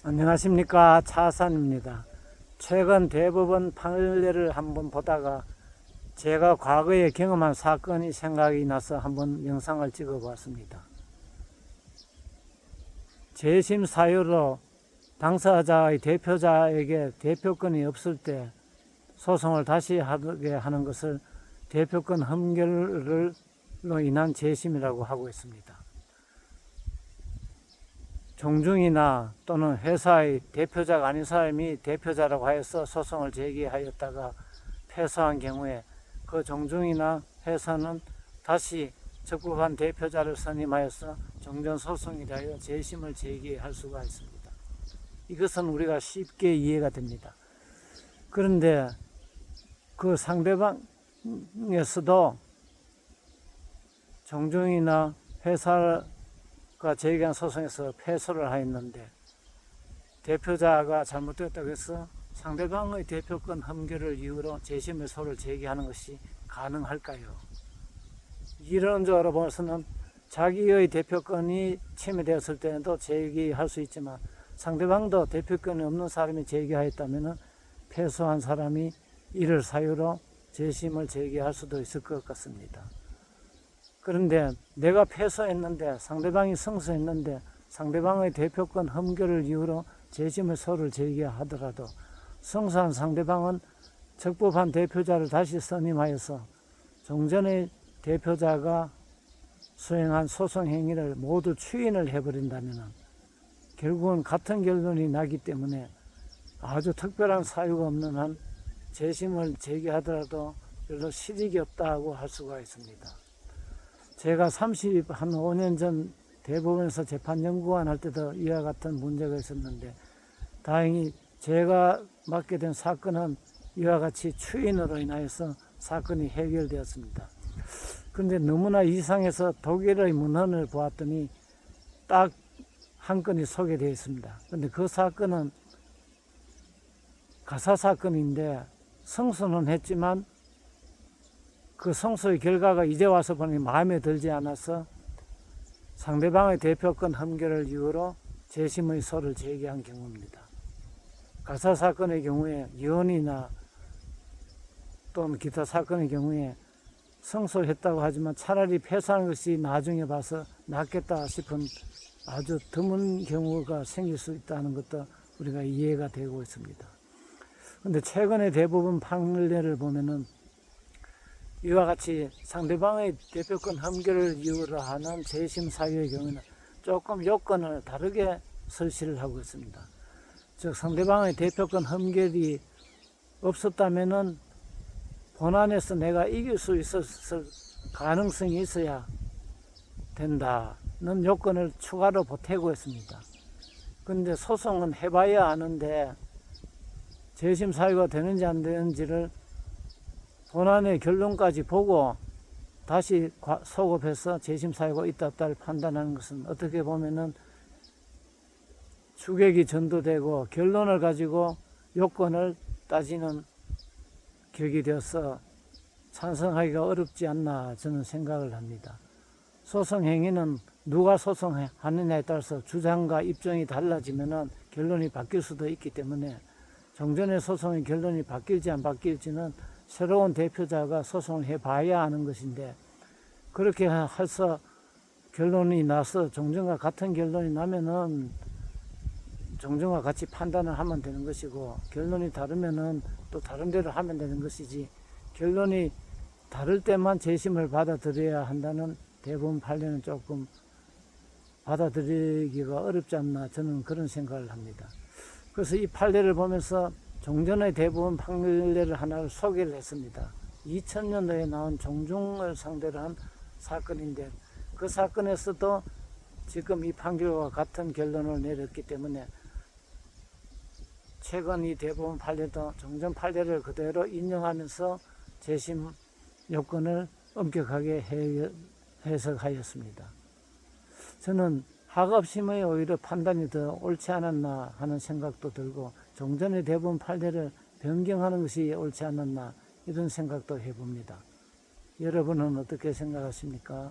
안녕하십니까, 차산입니다. 최근 대법원 판례를 한번 보다가 제가 과거에 경험한 사건이 생각이 나서 한번 영상을 찍어 보았습니다. 재심 사유로 당사자의 대표자에게 대표권이 없을 때 소송을 다시 하게 하는 것을 대표권 흠결로 인한 재심이라고 하고 있습니다. 종중이나 또는 회사의 대표자가 아닌 사람이 대표자라고 하여서 소송을 제기하였다가 패소한 경우에 그 종중이나 회사는 다시 적법한 대표자를 선임하여서 정전소송이라 하여 재심을 제기할 수가 있습니다. 이것은 우리가 쉽게 이해가 됩니다. 그런데 그 상대방에서도 종중이나 회사가 제기한 소송에서 패소를 하였는데 대표자가 잘못됐다고 해서 상대방의 대표권 흠결을 이유로 재심의 소를 제기하는 것이 가능할까요? 이론적으로 봐서는 자기의 대표권이 침해되었을 때도 제기할 수 있지만 상대방도 대표권이 없는 사람이 제기하였다면 패소한 사람이 이를 사유로 재심을 제기할 수도 있을 것 같습니다. 그런데 내가 패소했는데 상대방이 승소했는데 상대방의 대표권 흠결을 이유로 재심의 소를 제기하더라도 승소한 상대방은 적법한 대표자를 다시 선임하여서 종전의 대표자가 수행한 소송 행위를 모두 추인을 해버린다면 결국은 같은 결론이 나기 때문에 아주 특별한 사유가 없는 한 재심을 제기하더라도 별로 실익이 없다고 할 수가 있습니다. 제가 한 5년 전 대법원에서 재판연구원 할 때도 이와 같은 문제가 있었는데 다행히 제가 맡게 된 사건은 이와 같이 추인으로 인하여서 사건이 해결되었습니다. 그런데 너무나 이상해서 독일의 문헌을 보았더니 딱 한 건이 소개되어 있습니다. 그런데 그 사건은 가사 사건인데 승소는 했지만 그 승소의 결과가 이제 와서 보니 마음에 들지 않아서 상대방의 대표권 흠결을 이유로 재심의 소를 제기한 경우입니다. 가사 사건의 경우에 이혼이나 또는 기타 사건의 경우에 승소했다고 하지만 차라리 패소하는 것이 나중에 봐서 낫겠다 싶은 아주 드문 경우가 생길 수 있다는 것도 우리가 이해가 되고 있습니다. 그런데 최근에 대부분 판례를 보면은 이와 같이 상대방의 대표권 흠결을 이유로 하는 재심 사유의 경우는 조금 요건을 다르게 설치를 하고 있습니다. 즉 상대방의 대표권 흠결이 없었다면은 본안에서 내가 이길 수 있었을 가능성이 있어야 된다는 요건을 추가로 보태고 있습니다. 그런데 소송은 해봐야 아는데 재심 사유가 되는지 안 되는지를 본안의 결론까지 보고 다시 소급해서 재심 사유가 있다 없다를 판단하는 것은 어떻게 보면은 주객이 전도되고 결론을 가지고 요건을 따지는 격이 되어서 찬성하기가 어렵지 않나 저는 생각을 합니다. 소송 행위는 누가 소송하느냐에 따라서 주장과 입장이 달라지면은 결론이 바뀔 수도 있기 때문에 종전의 소송의 결론이 바뀔지 안 바뀔지는 새로운 대표자가 소송을 해봐야 하는 것인데 그렇게 해서 결론이 나서 종전과 같은 결론이 나면은 종전과 같이 판단을 하면 되는 것이고 결론이 다르면은 또 다른 대로 하면 되는 것이지 결론이 다를 때만 재심을 받아들여야 한다는 대법원 판례는 조금 받아들이기가 어렵지 않나 저는 그런 생각을 합니다. 그래서 이 판례를 보면서 종전의 대법원 판례를 하나를 소개를 했습니다. 2000년도에 나온 종중을 상대로 한 사건인데 그 사건에서도 지금 이 판결과 같은 결론을 내렸기 때문에 최근 이 대법원 판례도 종전 판례를 그대로 인용하면서 재심 요건을 엄격하게 해석하였습니다. 저는 하급심의 오히려 판단이 더 옳지 않았나 하는 생각도 들고 종전의 대법원 판례를 변경하는 것이 옳지 않았나 이런 생각도 해봅니다. 여러분은 어떻게 생각하십니까?